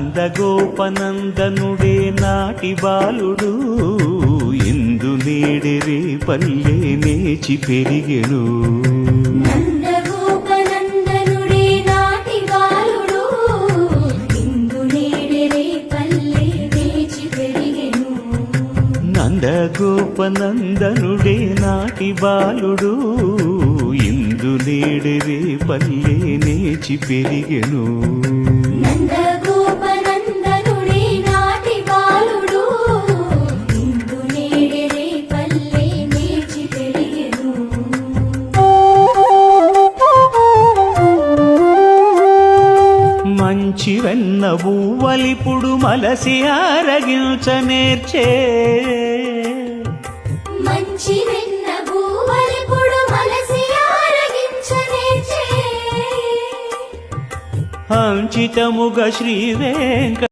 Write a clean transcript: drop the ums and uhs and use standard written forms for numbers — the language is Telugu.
నందగోపనందనుడే నాటి బాలుడు ఇందు నేడెరే పల్లె నేచి పెరిగెను. నందగోపనందనుడే నాటి బాలుడు ఇందు నేడెరే పల్లె నేచి పెరిగెను. నందగోపనందనుడే నాటి బాలుడు ఇందు నేడెరే పల్లె నేచి పెరిగెను. నందగోపనందనుడే నాటి బాలుడు ఇందు నేడెరే పల్లె నేచి పెరిగెను. మంచి వెన్న బువ్వలిపుడు మలసి ఆరగించ నేర్చే. మంచి వెన్న బువ్వలిపుడు మలసి ఆరగించ నేర్చే. అంచితముగ శ్రీ వెంక